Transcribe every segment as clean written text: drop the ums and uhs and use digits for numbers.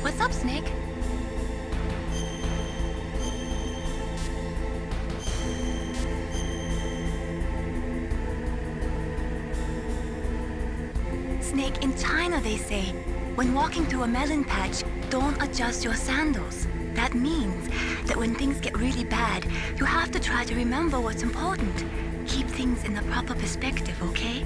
What's up, Snake? Snake, in China they say, when walking through a melon patch, don't adjust your sandals. That means that when things get really bad, you have to try to remember what's important. Keep things in the proper perspective, okay?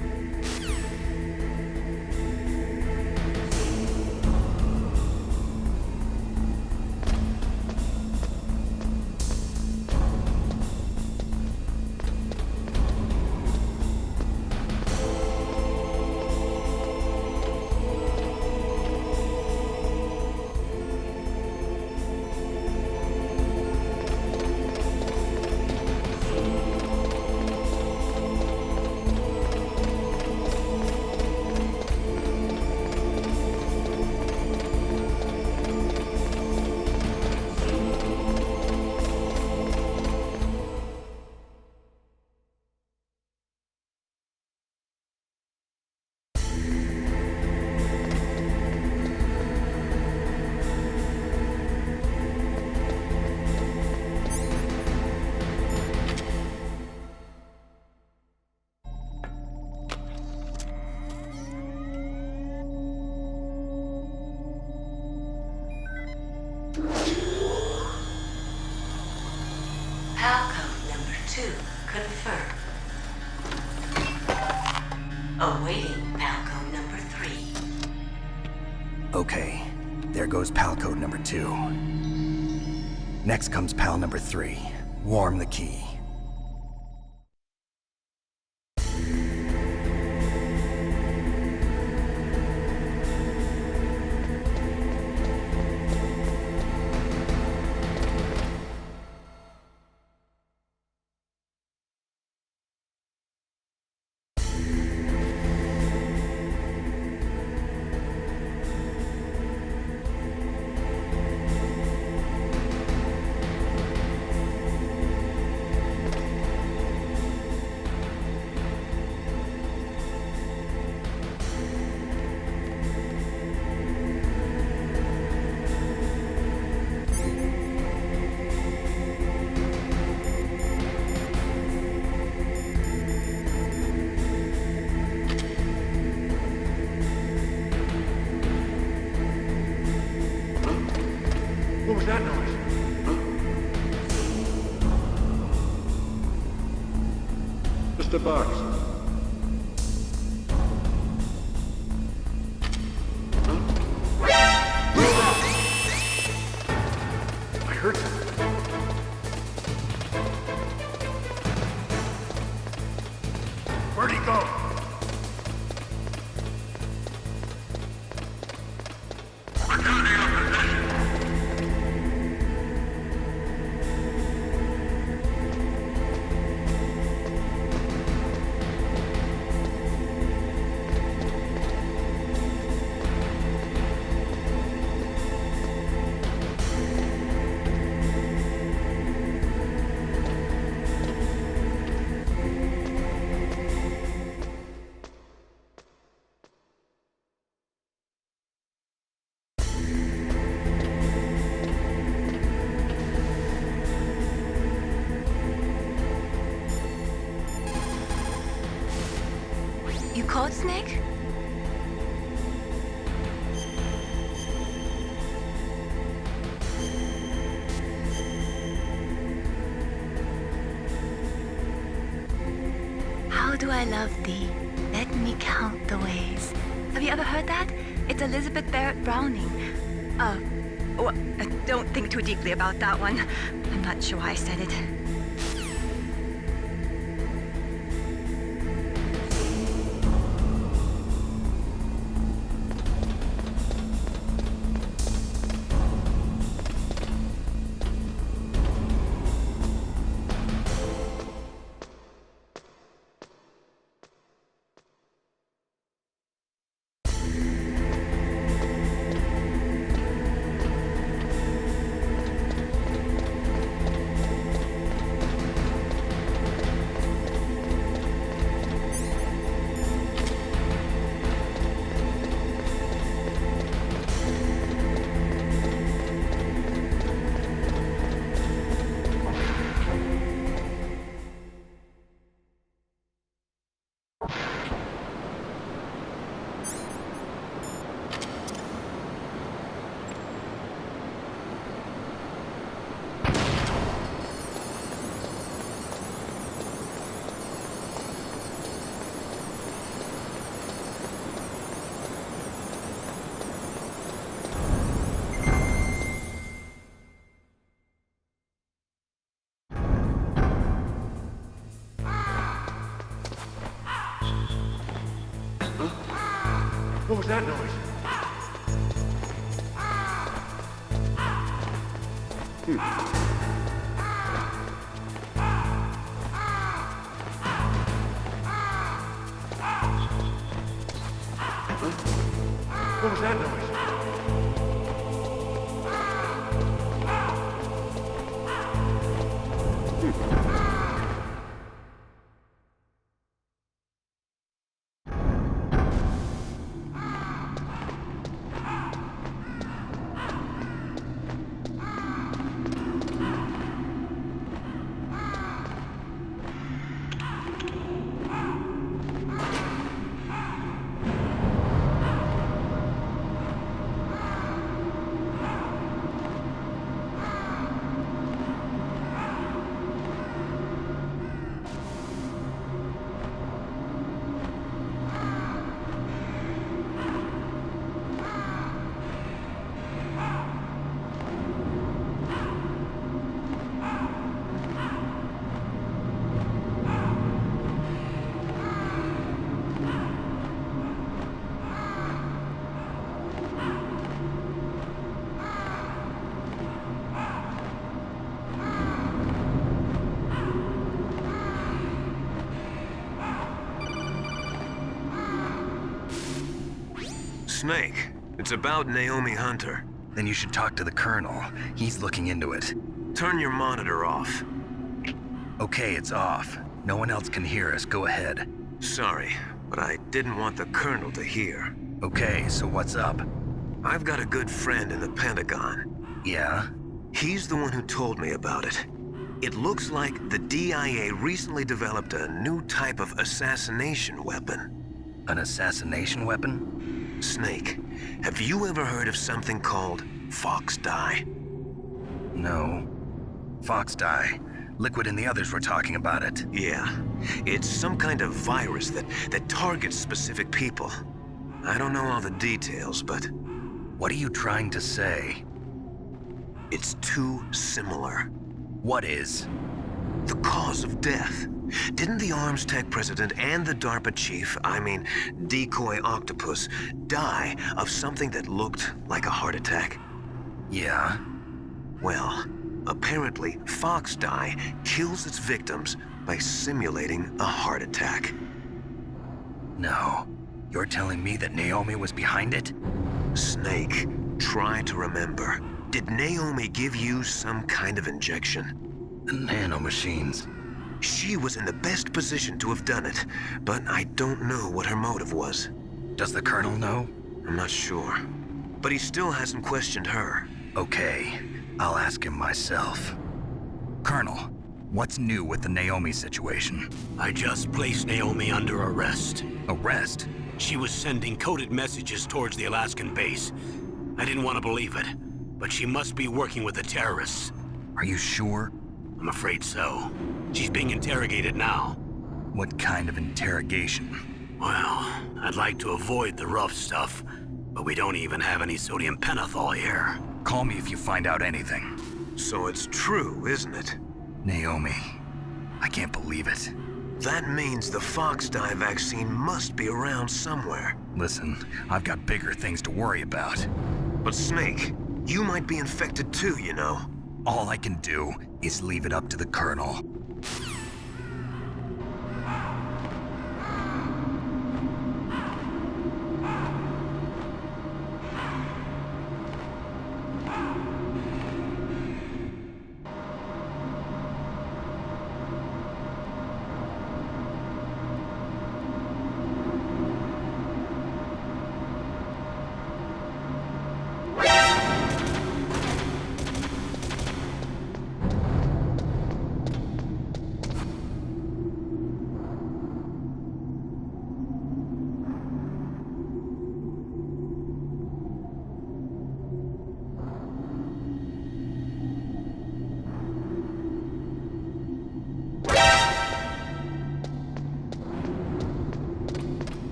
Palcode number 2 confirmed. Awaiting Palcode number 3. Okay, there goes pal code number 2. Next comes pal number 3. Warm the key. was that noise? Just a box. I heard something. Where'd he go? You caught Snake? How do I love thee? Let me count the ways. Have you ever heard that? It's Elizabeth Barrett Browning. Well, don't think too deeply about that one. I'm not sure why I said it. What was that noise? What was that noise? Snake. It's about Naomi Hunter. Then you should talk to the Colonel. He's looking into it. Turn your monitor off. Okay, it's off. No one else can hear us. Go ahead. Sorry, but I didn't want the Colonel to hear. Okay, so what's up? I've got a good friend in the Pentagon. Yeah? He's the one who told me about it. It looks like the DIA recently developed a new type of assassination weapon. An assassination weapon? Snake, have you ever heard of something called Fox Die? No. Fox dye. Liquid and the others were talking about it. Yeah. It's some kind of virus that targets specific people. I don't know all the details, but What are you trying to say? it's too similar. What is? The cause of death. Didn't the Arms Tech president and the DARPA chief, Decoy Octopus, die of something that looked like a heart attack? Yeah. Well, apparently Fox dye kills its victims by simulating a heart attack. No. You're telling me that Naomi was behind it? Snake, try to remember. Did Naomi give you some kind of injection? The nanomachines. She was in the best position to have done it, but I don't know what her motive was. Does the Colonel know? I'm not sure. But he still hasn't questioned her. Okay. I'll ask him myself. Colonel, what's new with the Naomi situation? I just placed Naomi under arrest. Arrest? She was sending coded messages towards the Alaskan base. I didn't want to believe it, but she must be working with the terrorists. Are you sure? I'm afraid so. She's being interrogated now. What kind of interrogation? Well, I'd like to avoid the rough stuff, but we don't even have any sodium pentothal here. Call me if you find out anything. So it's true, isn't it? Naomi. I can't believe it. That means the Fox dye vaccine must be around somewhere. Listen, I've got bigger things to worry about. But Snake, you might be infected too, you know. All I can do is leave it up to the Colonel.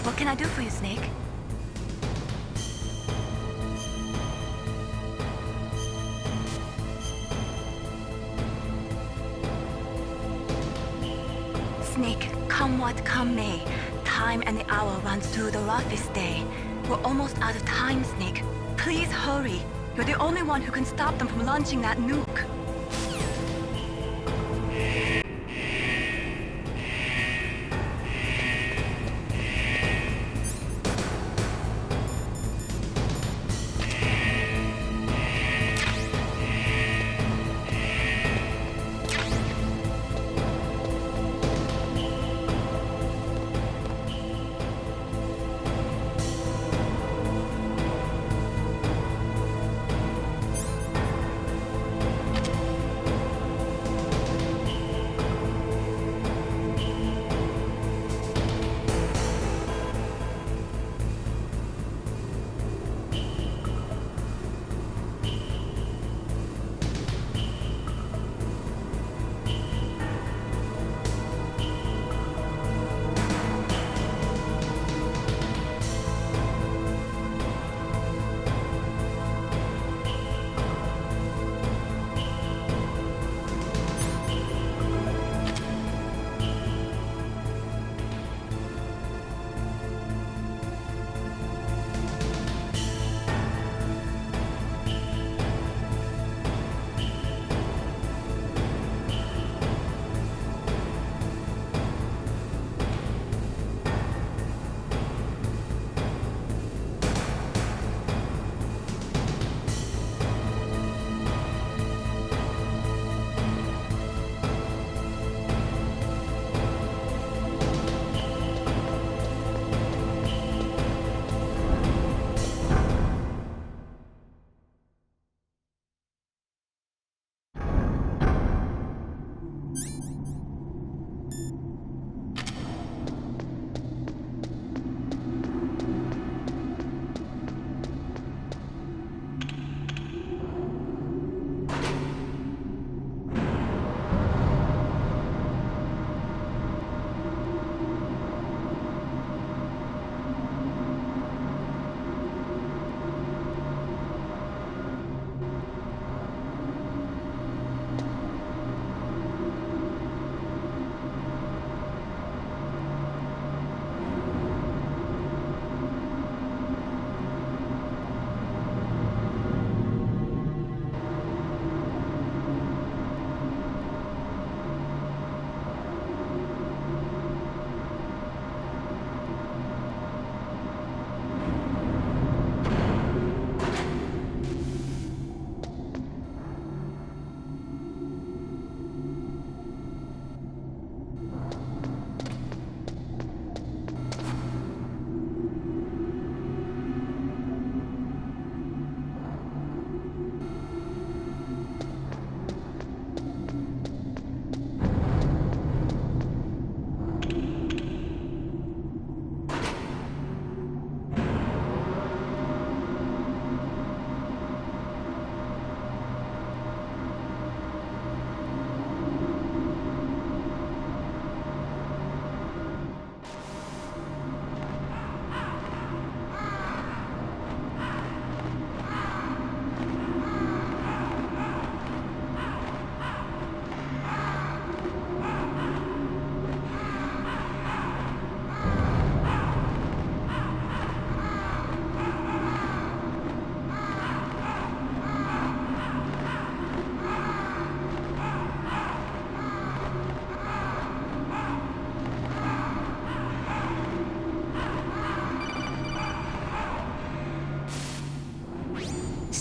What can I do for you, Snake? Snake, come what come may, time and the hour runs through the roughest day. We're almost out of time, Snake. Please hurry. You're the only one who can stop them from launching that nuke.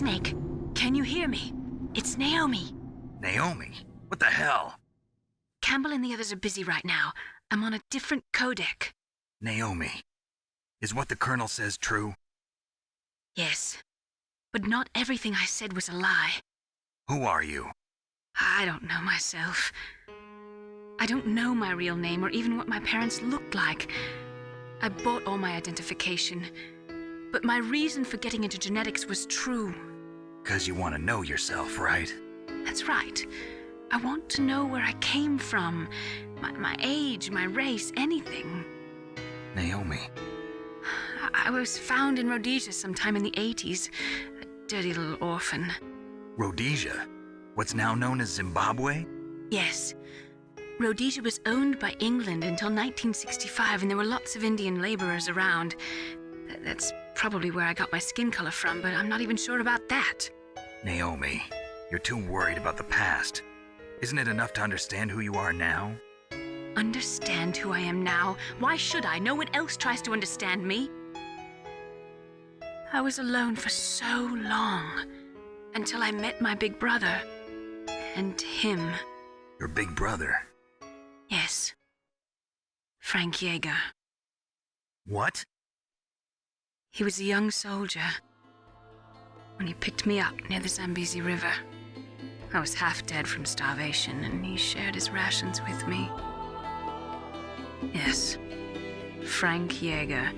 Snake, can you hear me? It's Naomi. Naomi? What the hell? Campbell and the others are busy right now. I'm on a different codec. Naomi, is what the Colonel says true? Yes, but not everything I said was a lie. Who are you? I don't know myself. I don't know my real name or even what my parents looked like. I bought all my identification, but my reason for getting into genetics was true. 'Cause you want to know yourself, right? That's right. I want to know where I came from, my age, my race, anything. Naomi. I was found in Rhodesia sometime in the 80s, a dirty little orphan. Rhodesia? What's now known as Zimbabwe? Yes. Rhodesia was owned by England until 1965, and there were lots of Indian laborers around. That's probably where I got my skin color from, but I'm not even sure about that. Naomi, you're too worried about the past. Isn't it enough to understand who you are now? Understand who I am now? Why should I? No one else tries to understand me. I was alone for so long, until I met my big brother. And him. Your big brother? Yes. Frank Yeager. What? He was a young soldier when he picked me up near the Zambezi River. I was half dead from starvation, and he shared his rations with me. Yes, Frank Yeager.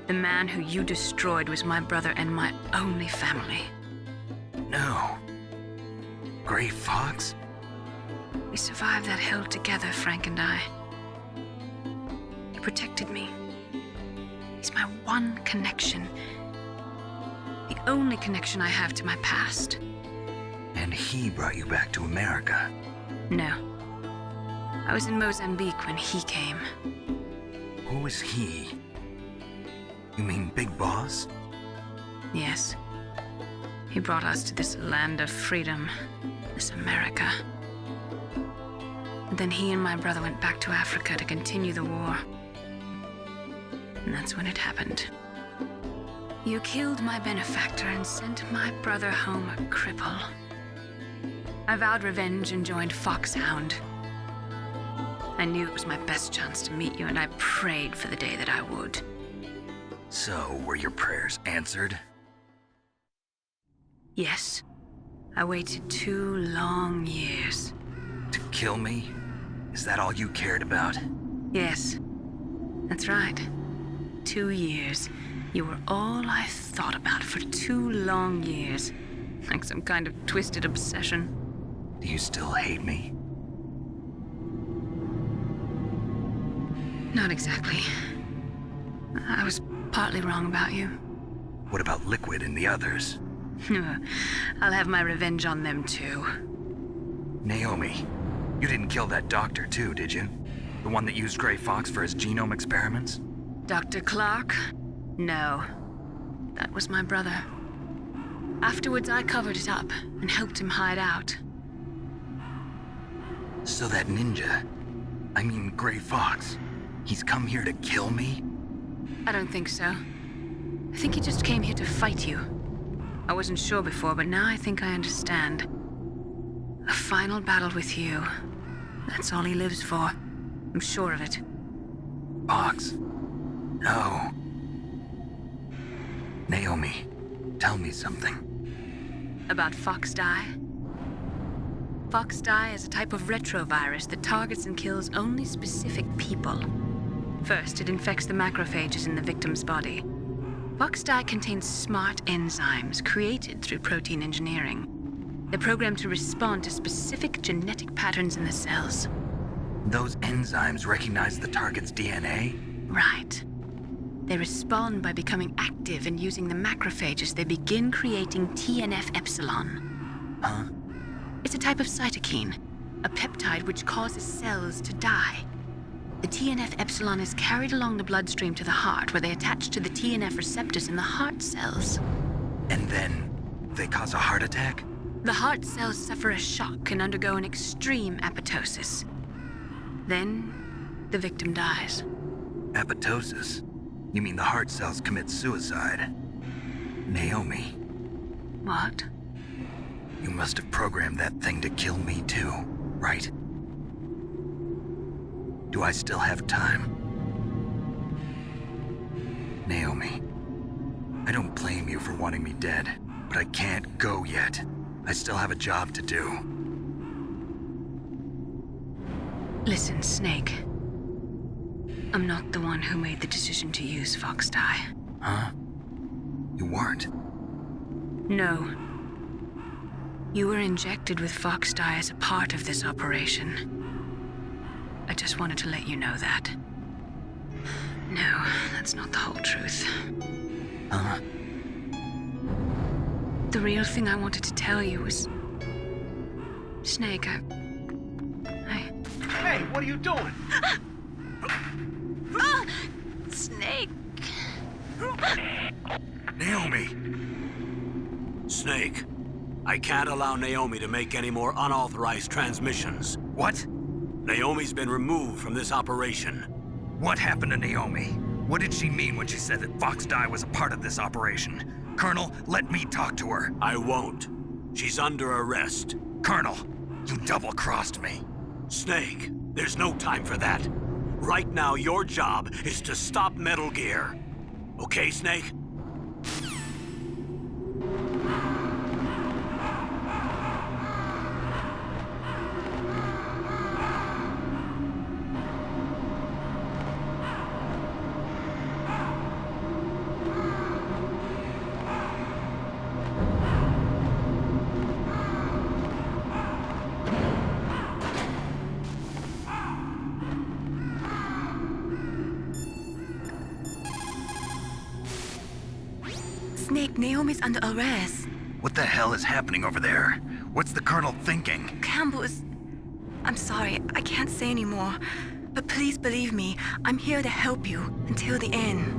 The man who you destroyed was my brother and my only family. No. Gray Fox? We survived that hell together, Frank and I. He protected me. He's my one connection. The only connection I have to my past. And he brought you back to America? No. I was in Mozambique when he came. Who is he? You mean Big Boss? Yes. He brought us to this land of freedom, this America. And then he and my brother went back to Africa to continue the war. And that's when it happened. You killed my benefactor and sent my brother home a cripple. I vowed revenge and joined Foxhound. I knew it was my best chance to meet you, and I prayed for the day that I would. So, were your prayers answered? Yes. I waited 2 long years. To kill me? Is that all you cared about? Yes. That's right. 2 years. You were all I thought about for 2 long years. Like some kind of twisted obsession. Do you still hate me? Not exactly. I was partly wrong about you. What about Liquid and the others? I'll have my revenge on them too. Naomi, you didn't kill that doctor too, did you? The one that used Gray Fox for his genome experiments? Dr. Clark? No. That was my brother. Afterwards, I covered it up and helped him hide out. So that ninja, I mean Gray Fox, he's come here to kill me? I don't think so. I think he just came here to fight you. I wasn't sure before, but now I think I understand. A final battle with you. That's all he lives for. I'm sure of it. Fox? No. Naomi, tell me something. About FoxDie? FoxDie is a type of retrovirus that targets and kills only specific people. First, it infects the macrophages in the victim's body. FoxDie contains smart enzymes created through protein engineering. They're programmed to respond to specific genetic patterns in the cells. Those enzymes recognize the target's DNA? Right. They respond by becoming active and using the macrophages. They begin creating TNF-epsilon. Huh? It's a type of cytokine, a peptide which causes cells to die. The TNF-epsilon is carried along the bloodstream to the heart, where they attach to the TNF receptors in the heart cells. And then they cause a heart attack? The heart cells suffer a shock and undergo an extreme apoptosis. Then, the victim dies. Apoptosis? You mean the heart cells commit suicide? Naomi, What? You must have programmed that thing to kill me too, right? Do I still have time? Naomi, I don't blame you for wanting me dead, but I can't go yet. I still have a job to do. Listen, Snake. I'm not the one who made the decision to use Fox Dye. Huh? You weren't? No. You were injected with Fox Dye as a part of this operation. I just wanted to let you know that. No, that's not the whole truth. Huh? The real thing I wanted to tell you was... Snake, I... Hey, what are you doing? Snake! Naomi! Snake, I can't allow Naomi to make any more unauthorized transmissions. What? Naomi's been removed from this operation. What happened to Naomi? What did she mean when she said that Fox Dye was a part of this operation? Colonel, let me talk to her. I won't. She's under arrest. Colonel, you double-crossed me. Snake, there's no time for that. Right now, your job is to stop Metal Gear. Okay, Snake? Snake, Naomi's under arrest. What the hell is happening over there? What's the Colonel thinking? Campbell is... I'm sorry, I can't say anymore. But please believe me, I'm here to help you until the end.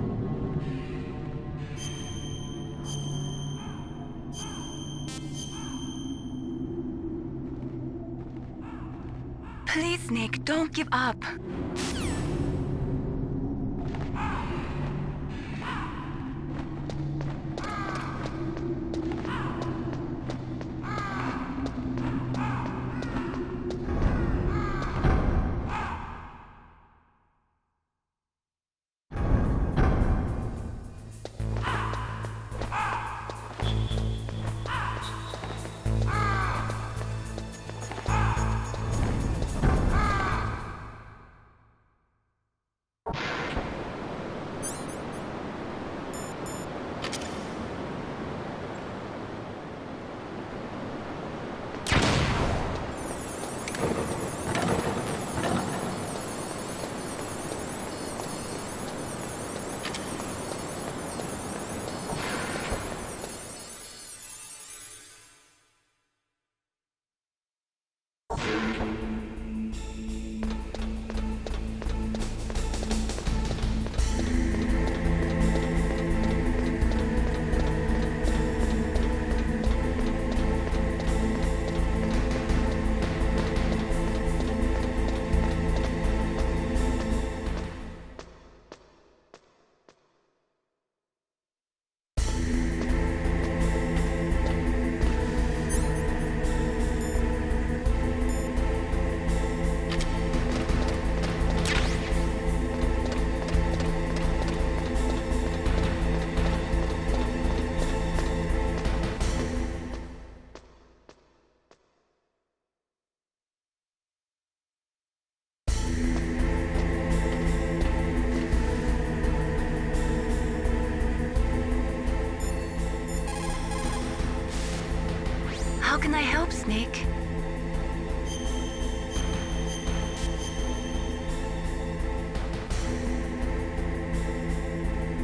Please, Snake, don't give up. How can I help, Snake?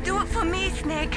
Do it for me, Snake.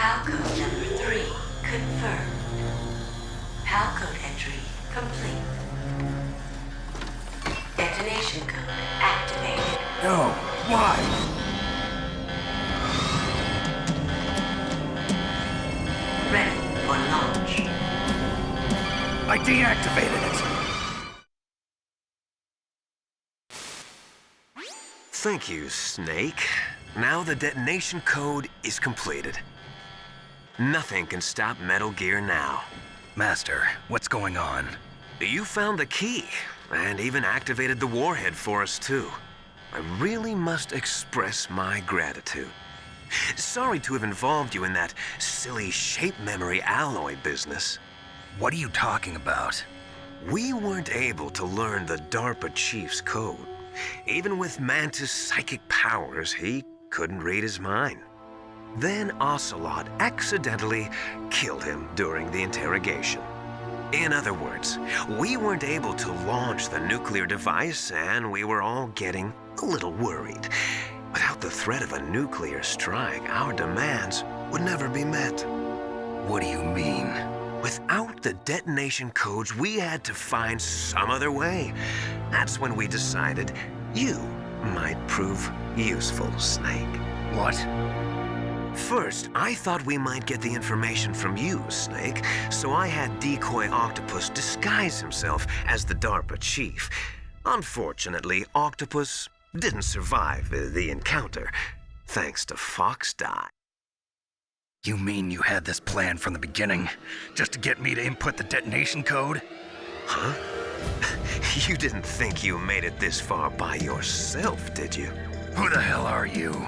PAL code number 3 confirmed. PAL code entry complete. Detonation code activated. No, why? Ready for launch. I deactivated it. Thank you, Snake. Now the detonation code is completed. Nothing can stop Metal Gear now. Master, what's going on? You found the key, and even activated the warhead for us, too. I really must express my gratitude. Sorry to have involved you in that silly shape memory alloy business. What are you talking about? We weren't able to learn the DARPA chief's code. Even with Mantis' psychic powers, he couldn't read his mind. Then Ocelot accidentally killed him during the interrogation. In other words, we weren't able to launch the nuclear device, and we were all getting a little worried. Without the threat of a nuclear strike, our demands would never be met. What do you mean? Without the detonation codes, we had to find some other way. That's when we decided you might prove useful, Snake. What? First, I thought we might get the information from you, Snake, so I had Decoy Octopus disguise himself as the DARPA chief. Unfortunately, Octopus didn't survive the encounter, thanks to Foxdie. You mean you had this plan from the beginning? Just to get me to input the detonation code? Huh? You didn't think you made it this far by yourself, did you? Who the hell are you?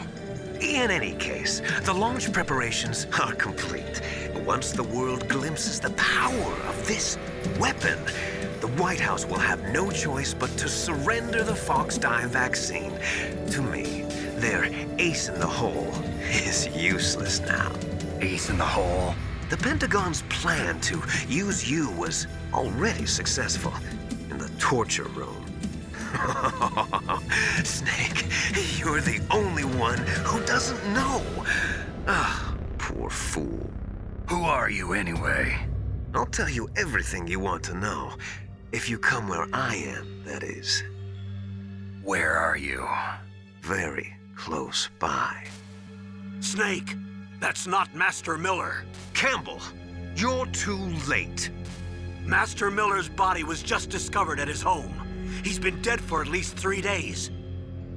In any case, the launch preparations are complete. Once the world glimpses the power of this weapon, the White House will have no choice but to surrender the Foxdie vaccine to me. Their ace in the hole is useless now. Ace in the hole? The Pentagon's plan to use you was already successful in the torture room. Snake, you're the only one who doesn't know. Ah, poor fool. Who are you anyway? I'll tell you everything you want to know. If you come where I am, that is. Where are you? Very close by. Snake, that's not Master Miller. Campbell, you're too late. Master Miller's body was just discovered at his home. He's been dead for at least 3 days.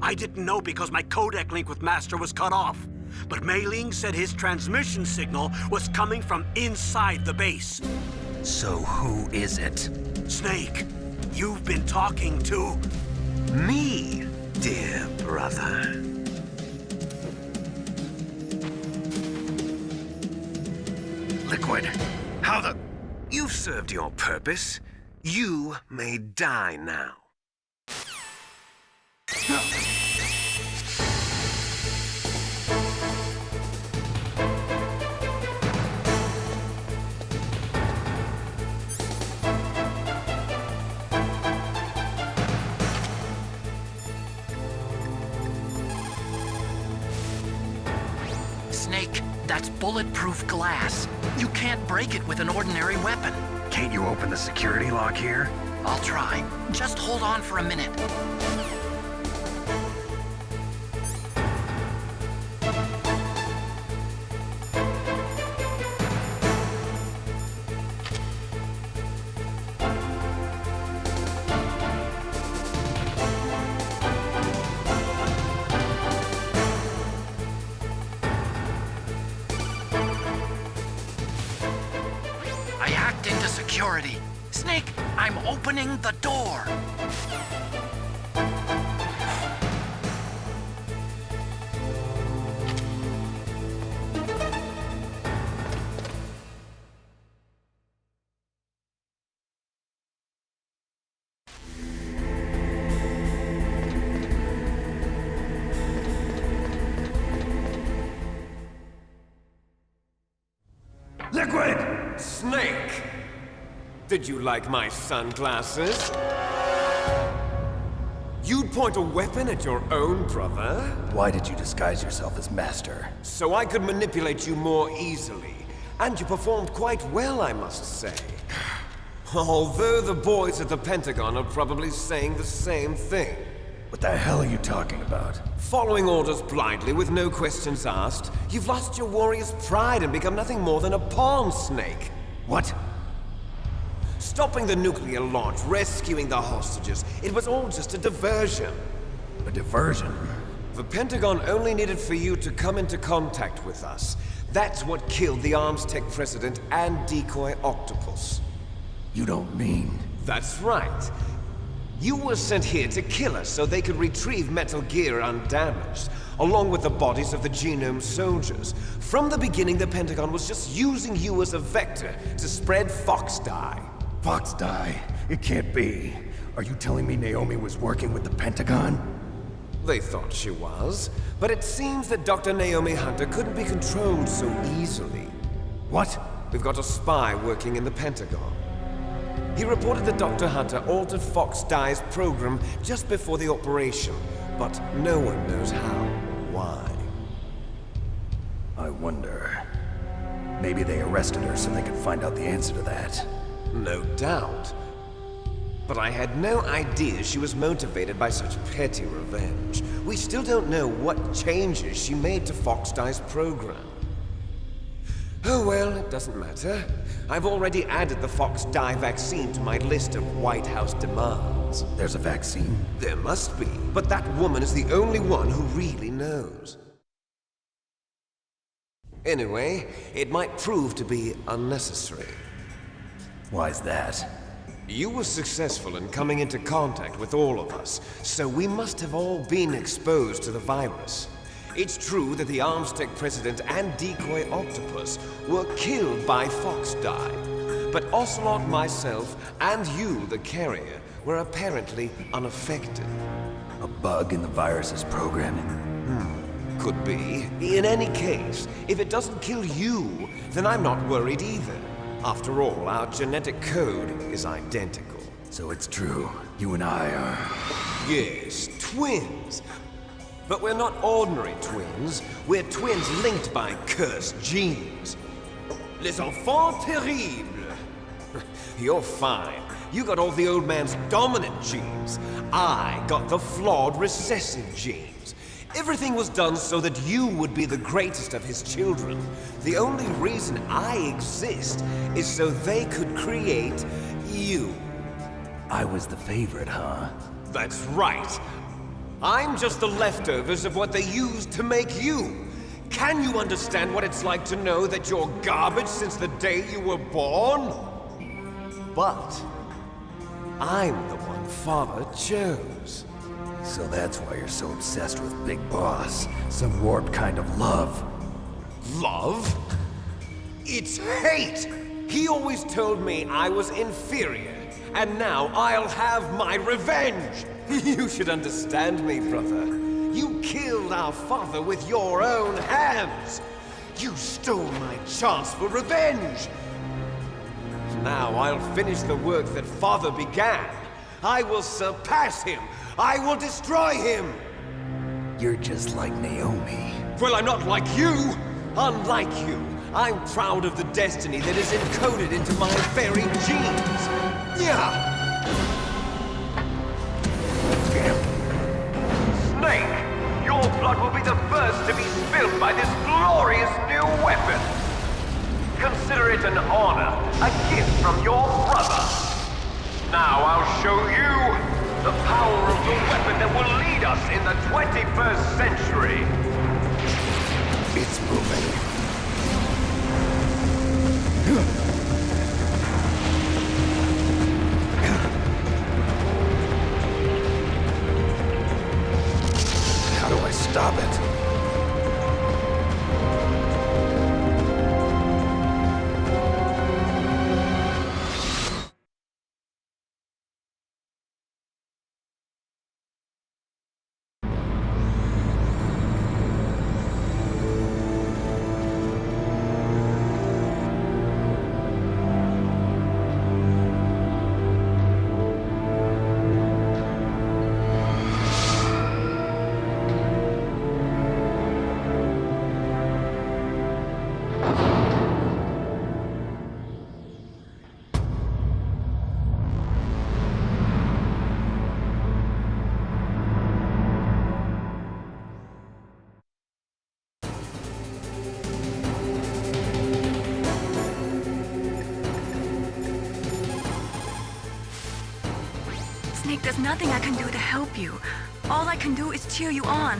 I didn't know because my codec link with Master was cut off. But Mei Ling said his transmission signal was coming from inside the base. So who is it? Snake, you've been talking to... Me, dear brother. Liquid. How the... You've served your purpose. You may die now. Snake, that's bulletproof glass. You can't break it with an ordinary weapon. Can't you open the security lock here? I'll try. Just hold on for a minute. I hacked into security. Snake, I'm opening the door. Liquid! Snake! Did you like my sunglasses? You'd point a weapon at your own brother? Why did you disguise yourself as Master? So I could manipulate you more easily. And you performed quite well, I must say. Although the boys at the Pentagon are probably saying the same thing. What the hell are you talking about? Following orders blindly with no questions asked, you've lost your warrior's pride and become nothing more than a pawn snake. What? Stopping the nuclear launch, rescuing the hostages, it was all just a diversion. A diversion? The Pentagon only needed for you to come into contact with us. That's what killed the Armstech president and decoy octopus. You don't mean... That's right. You were sent here to kill us so they could retrieve Metal Gear undamaged, along with the bodies of the Genome soldiers. From the beginning, the Pentagon was just using you as a vector to spread Fox Die. Fox Die? It can't be. Are you telling me Naomi was working with the Pentagon? They thought she was, but it seems that Dr. Naomi Hunter couldn't be controlled so easily. What? We've got a spy working in the Pentagon. He reported that Dr. Hunter altered Fox Die's program just before the operation, but no one knows how or why. I wonder... Maybe they arrested her so they could find out the answer to that. No doubt. But I had no idea she was motivated by such petty revenge. We still don't know what changes she made to Fox Die's program. Oh well, it doesn't matter. I've already added the Fox Die vaccine to my list of White House demands. There's a vaccine? There must be, but that woman is the only one who really knows. Anyway, it might prove to be unnecessary. Why's that? You were successful in coming into contact with all of us, so we must have all been exposed to the virus. It's true that the Armstech president and decoy octopus were killed by Fox Die, but Ocelot, myself, and you, the carrier, were apparently unaffected. A bug in the virus's programming? Could be. In any case, if it doesn't kill you, then I'm not worried either. After all, our genetic code is identical. So it's true. You and I are... Yes, twins. But we're not ordinary twins. We're twins linked by cursed genes. Les enfants terribles. You're fine. You got all the old man's dominant genes. I got the flawed recessive genes. Everything was done so that you would be the greatest of his children. The only reason I exist is so they could create you. I was the favorite, huh? That's right. I'm just the leftovers of what they used to make you. Can you understand what it's like to know that you're garbage since the day you were born? But I'm the one Father chose. So that's why you're so obsessed with Big Boss. Some warped kind of love. Love? It's hate! He always told me I was inferior, and now I'll have my revenge! You should understand me, brother. You killed our father with your own hands! You stole my chance for revenge! Now I'll finish the work that Father began. I will surpass him! I will destroy him! You're just like Naomi. Well, I'm not like you! Unlike you, I'm proud of the destiny that is encoded into my very genes! Yeah! Snake, your blood will be the first to be spilled by this glorious new weapon! Consider it an honor, a gift from your brother! Now I'll show you the power of the weapon that will lead us in the 21st century! It's moving. How do I stop it? Snake, there's nothing I can do to help you. All I can do is cheer you on.